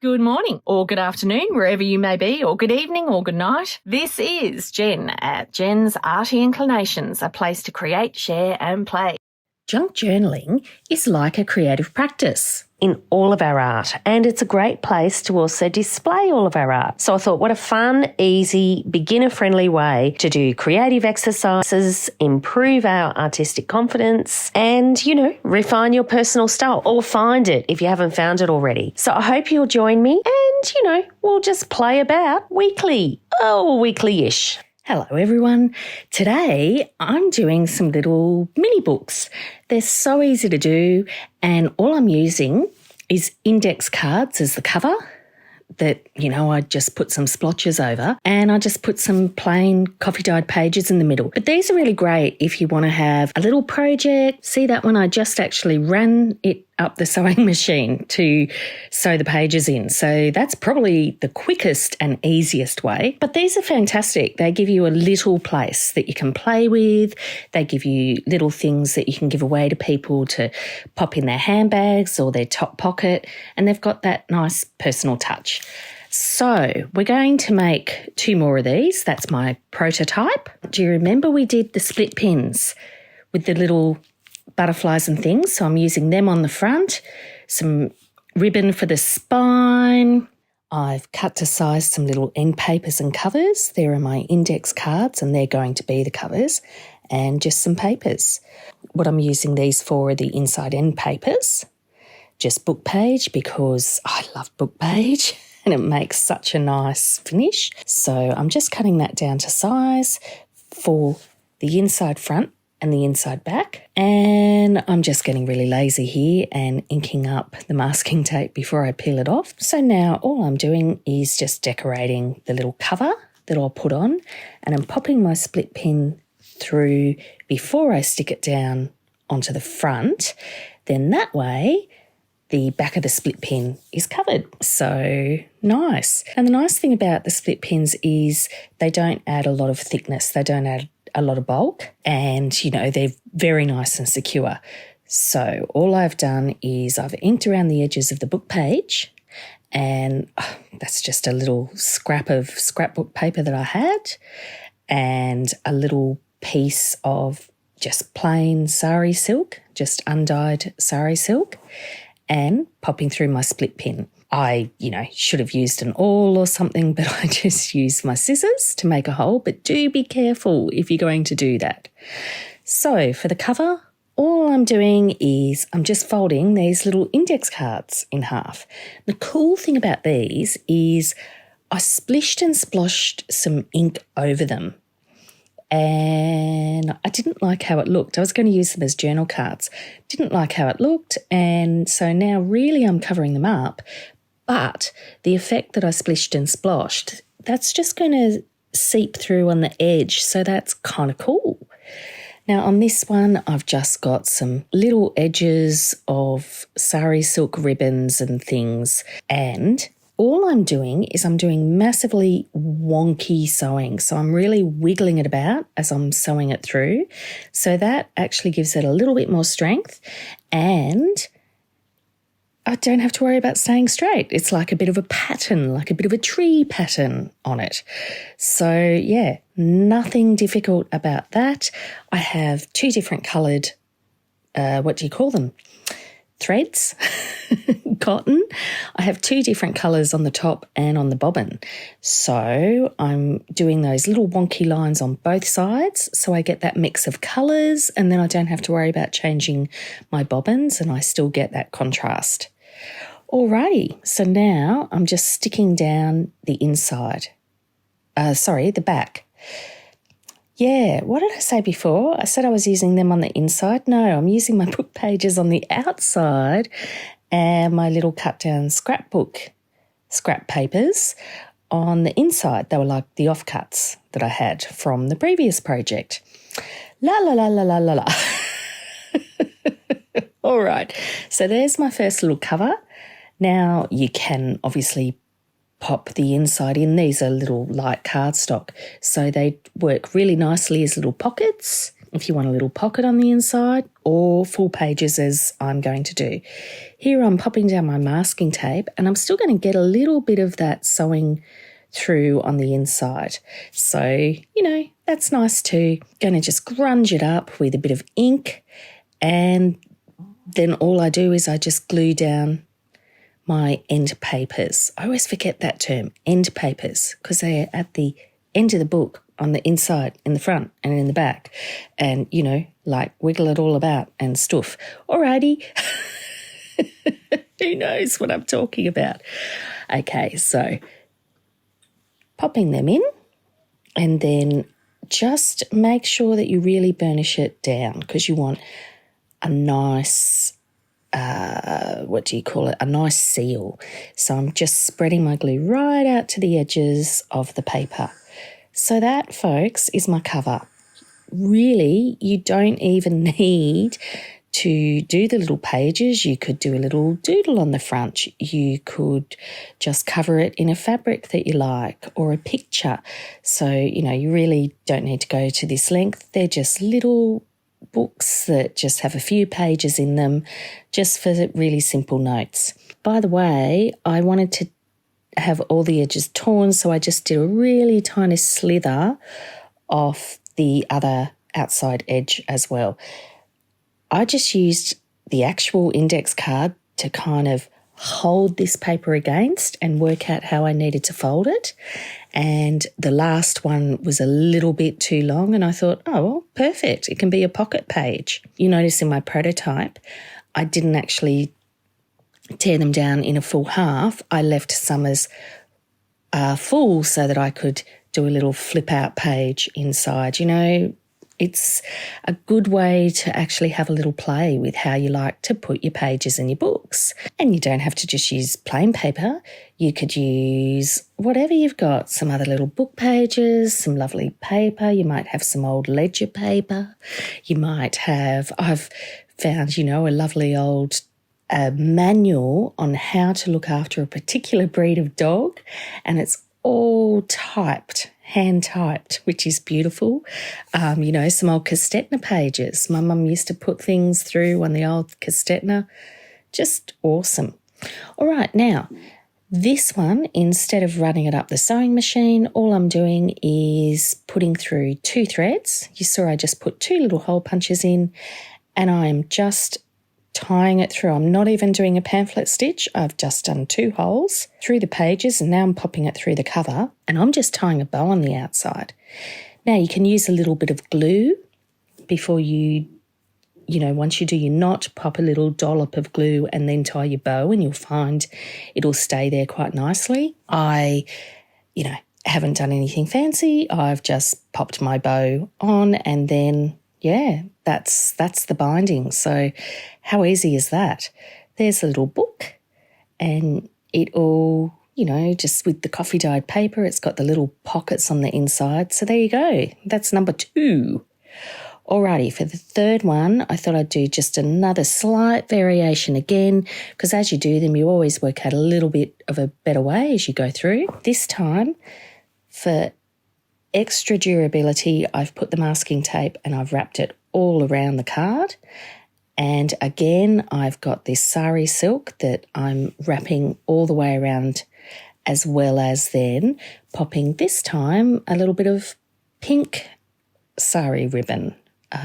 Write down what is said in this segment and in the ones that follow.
Good morning or good afternoon, wherever you may be, or good evening or good night. This is Jen at JensArtyInclinations, a place to create, share and play. Junk journaling is like a creative practice in all of our art, and it's a great place to also display all of our art. So I thought, what a fun, easy, beginner-friendly way to do creative exercises, improve our artistic confidence, and, refine your personal style, or find it if you haven't found it already. So I hope you'll join me and, we'll just play about weekly-ish. Hello everyone. Today I'm doing some little mini books. They're so easy to do, and all I'm using is index cards as the cover that, I just put some splotches over, and I just put some plain coffee dyed pages in the middle. But these are really great if you want to have a little project. See that one? I just actually ran it up the sewing machine to sew the pages in. So that's probably the quickest and easiest way. But these are fantastic. They give you a little place that you can play with. They give you little things that you can give away to people to pop in their handbags or their top pocket. And they've got that nice personal touch. So we're going to make 2 more of these. That's my prototype. Do you remember we did the split pins with the little butterflies and things? So I'm using them on the front, some ribbon for the spine. I've cut to size some little end papers and covers. There are my index cards and they're going to be the covers, and just some papers. What I'm using these for are the inside end papers, just book page, because I love book page and it makes such a nice finish. So I'm just cutting that down to size for the inside front and the inside back, and I'm just getting really lazy here and inking up the masking tape before I peel it off. So now all I'm doing is just decorating the little cover that I'll put on, and I'm popping my split pin through before I stick it down onto the front. Then that way the back of the split pin is covered. So nice. And the nice thing about the split pins is they don't add a lot of thickness. They don't add a lot of bulk, and they're very nice and secure. So all I've done is I've inked around the edges of the book page, and that's just a little scrap of scrapbook paper that I had, and a little piece of just plain sari silk, just undyed sari silk, and popping through my split pin. I, should have used an awl or something, but I just used my scissors to make a hole. But do be careful if you're going to do that. So for the cover, all I'm doing is I'm just folding these little index cards in half. The cool thing about these is I splished and sploshed some ink over them, and I didn't like how it looked. I was going to use them as journal cards. Didn't like how it looked, and so now really I'm covering them up. But the effect that I splished and sploshed, that's just going to seep through on the edge, so that's kind of cool. Now on this one, I've just got some little edges of sari silk ribbons and things, and all I'm doing is I'm doing massively wonky sewing. So I'm really wiggling it about as I'm sewing it through. So that actually gives it a little bit more strength, and I don't have to worry about staying straight. It's like a bit of a pattern, like a bit of a tree pattern on it. So yeah, nothing difficult about that. I have 2 different coloured, threads, cotton. I have 2 different colours on the top and on the bobbin. So I'm doing those little wonky lines on both sides, so I get that mix of colours, and then I don't have to worry about changing my bobbins, and I still get that contrast. Alrighty, so now I'm just sticking down the the back. Yeah, what did I say before? I said I was using them on the inside. No, I'm using my book pages on the outside and my little cut down scrap papers on the inside. They were like the offcuts that I had from the previous project. La la la la la la la. All right, so there's my first little cover. Now you can obviously pop the inside in. These are little light cardstock, so they work really nicely as little pockets if you want a little pocket on the inside, or full pages as I'm going to do. Here I'm popping down my masking tape, and I'm still going to get a little bit of that sewing through on the inside. So, that's nice too. Going to just grunge it up with a bit of ink, and then all I do is I just glue down my end papers. I always forget that term, end papers, because they're at the end of the book on the inside, in the front and in the back, and, wiggle it all about and stuff. Alrighty. Who knows what I'm talking about? Okay, so popping them in, and then just make sure that you really burnish it down, because you want a nice, a nice seal. So I'm just spreading my glue right out to the edges of the paper. So that, folks, is my cover. Really, you don't even need to do the little pages. You could do a little doodle on the front. You could just cover it in a fabric that you like, or a picture. So, you really don't need to go to this length. They're just little books that just have a few pages in them, just for really simple notes. By the way, I wanted to have all the edges torn, so I just did a really tiny slither off the other outside edge as well. I just used the actual index card to kind of hold this paper against and work out how I needed to fold it. And the last one was a little bit too long, and I thought, oh, well, perfect. It can be a pocket page. You notice in my prototype, I didn't actually tear them down in a full half. I left some as full so that I could do a little flip out page inside. It's a good way to actually have a little play with how you like to put your pages in your books. And you don't have to just use plain paper. You could use whatever you've got, some other little book pages, some lovely paper. You might have some old ledger paper. You might have, I've found, a lovely old manual on how to look after a particular breed of dog, and it's all typed, hand typed, which is beautiful. Some old Costetner pages. My mum used to put things through on the old Costetner. Just awesome. All right, now, this one, instead of running it up the sewing machine, all I'm doing is putting through 2 threads. You saw I just put 2 little hole punches in, and I'm just tying it through. I'm not even doing a pamphlet stitch. I've just done 2 holes through the pages, and now I'm popping it through the cover, and I'm just tying a bow on the outside. Now you can use a little bit of glue before once you do your knot, pop a little dollop of glue and then tie your bow, and you'll find it'll stay there quite nicely. I, haven't done anything fancy. I've just popped my bow on, and then that's the binding. So how easy is that? There's a little book, and it all, just with the coffee dyed paper, it's got the little pockets on the inside. So there you go. That's number 2. Alrighty, for the third one, I thought I'd do just another slight variation again, because as you do them, you always work out a little bit of a better way as you go through. This time, for extra durability, I've put the masking tape and I've wrapped it all around the card. And again, I've got this sari silk that I'm wrapping all the way around, as well as then popping this time a little bit of pink sari ribbon,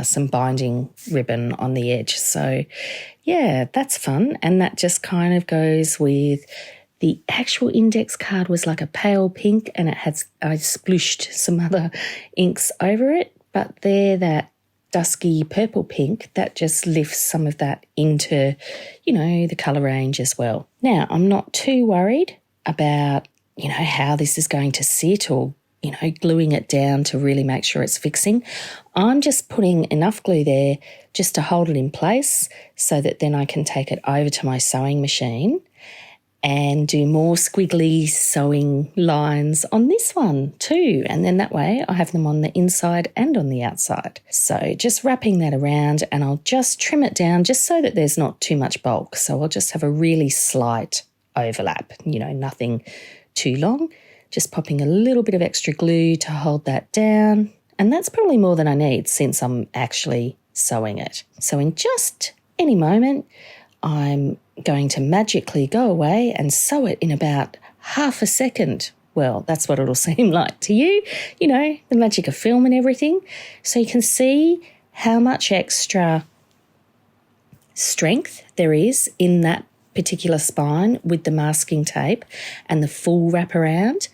some binding ribbon on the edge. So yeah, that's fun. And that just kind of goes with the actual index card was like a pale pink, and I splooshed some other inks over it, but they're that dusky purple pink that just lifts some of that into, the colour range as well. Now, I'm not too worried about, how this is going to sit, or, gluing it down to really make sure it's fixing. I'm just putting enough glue there just to hold it in place, so that then I can take it over to my sewing machine and do more squiggly sewing lines on this one too. And then that way I have them on the inside and on the outside. So just wrapping that around, and I'll just trim it down just so that there's not too much bulk. So I'll just have a really slight overlap, nothing too long. Just popping a little bit of extra glue to hold that down. And that's probably more than I need since I'm actually sewing it. So in just any moment, I'm going to magically go away and sew it in about half a second. Well, that's what it'll seem like to you, you know, the magic of film and everything. So you can see how much extra strength there is in that particular spine with the masking tape and the full wraparound.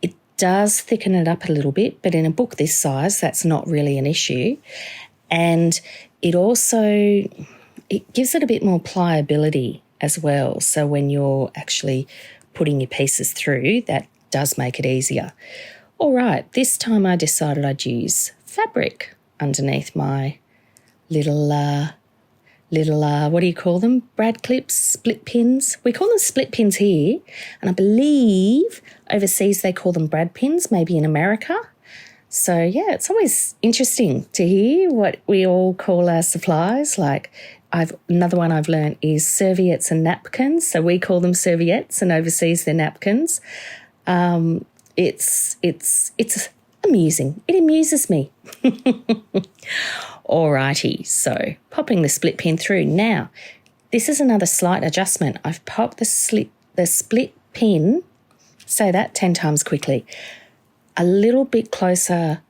It does thicken it up a little bit, but in a book this size, that's not really an issue. And it also, it gives it a bit more pliability as well. So when you're actually putting your pieces through, that does make it easier. All right, this time I decided I'd use fabric underneath my little what do you call them? Brad clips, split pins. We call them split pins here, and I believe overseas they call them brad pins, maybe in America. So yeah, it's always interesting to hear what we all call our supplies. Like another one I've learned is serviettes and napkins. So we call them serviettes, and overseas they're napkins. It's amusing. It amuses me. Alrighty, so popping the split pin through. Now, this is another slight adjustment. I've popped the split pin, say that 10 times quickly, a little bit closer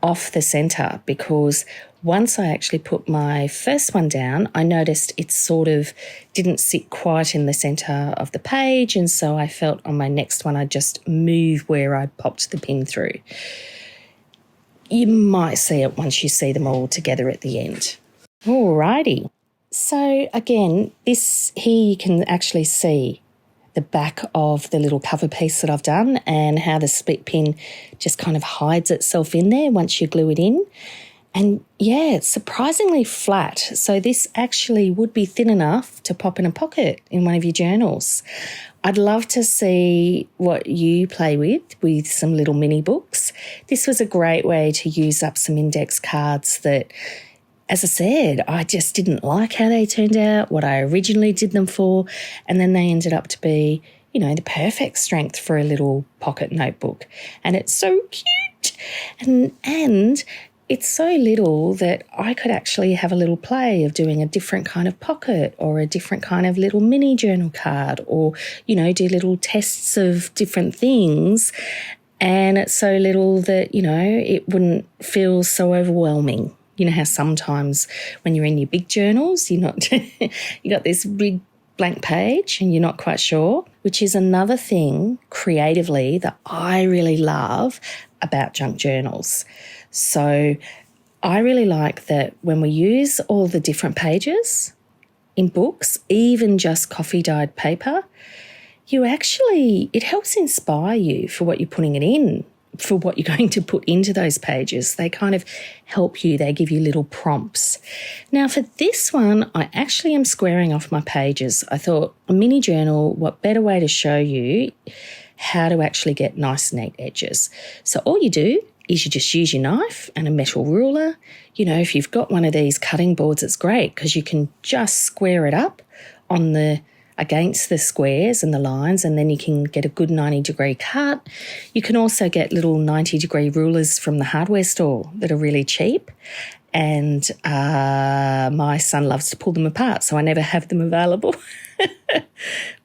off the centre, because once I actually put my first one down, I noticed it sort of didn't sit quite in the centre of the page, and so I felt on my next one I'd just move where I popped the pin through. You might see it once you see them all together at the end. Alrighty. So again, this here you can actually see the back of the little cover piece that I've done and how the split pin just kind of hides itself in there once you glue it in. And yeah, it's surprisingly flat. So this actually would be thin enough to pop in a pocket in one of your journals. I'd love to see what you play with some little mini books. This was a great way to use up some index cards that, as I said, I just didn't like how they turned out, what I originally did them for, and then they ended up to be, you know, the perfect strength for a little pocket notebook. And it's so cute. And it's so little that I could actually have a little play of doing a different kind of pocket or a different kind of little mini journal card, or, you know, do little tests of different things. And it's so little that, you know, it wouldn't feel so overwhelming. You know how sometimes when you're in your big journals, you got this big blank page and you're not quite sure, which is another thing creatively that I really love about junk journals. So I really like that when we use all the different pages in books, even just coffee dyed paper, it helps inspire you for what you're putting it in, for what you're going to put into those pages. They kind of help you. They give you little prompts. Now for this one, I actually am squaring off my pages. I thought a mini journal, what better way to show you how to actually get nice neat edges. So all you do is you just use your knife and a metal ruler. You know, if you've got one of these cutting boards, it's great because you can just square it up against the squares and the lines, and then you can get a good 90-degree cut. You can also get little 90-degree rulers from the hardware store that are really cheap. And my son loves to pull them apart, so I never have them available.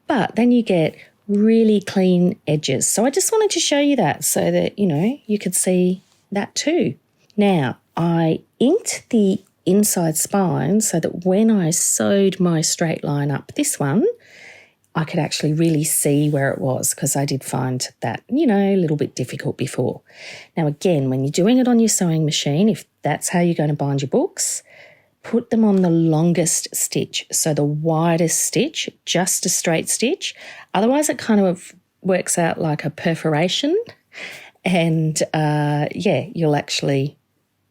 But then you get really clean edges. So I just wanted to show you that so that, you know, you could see that too. Now, I inked the inside spine so that when I sewed my straight line up this one, I could actually really see where it was, because I did find that, you know, a little bit difficult before. Now, again, when you're doing it on your sewing machine, if that's how you're going to bind your books, put them on the longest stitch, so the widest stitch, just a straight stitch. Otherwise, it kind of works out like a perforation, and you'll actually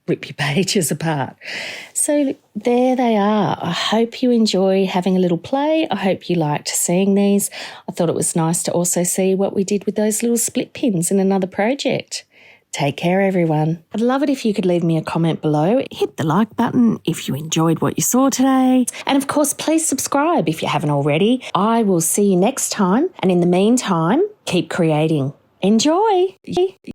rip your pages apart. So there they are. I hope you enjoy having a little play. I hope you liked seeing these. I thought it was nice to also see what we did with those little split pins in another project. Take care, everyone. I'd love it if you could leave me a comment below. Hit the like button if you enjoyed what you saw today. And of course, please subscribe if you haven't already. I will see you next time. And in the meantime, keep creating. Enjoy.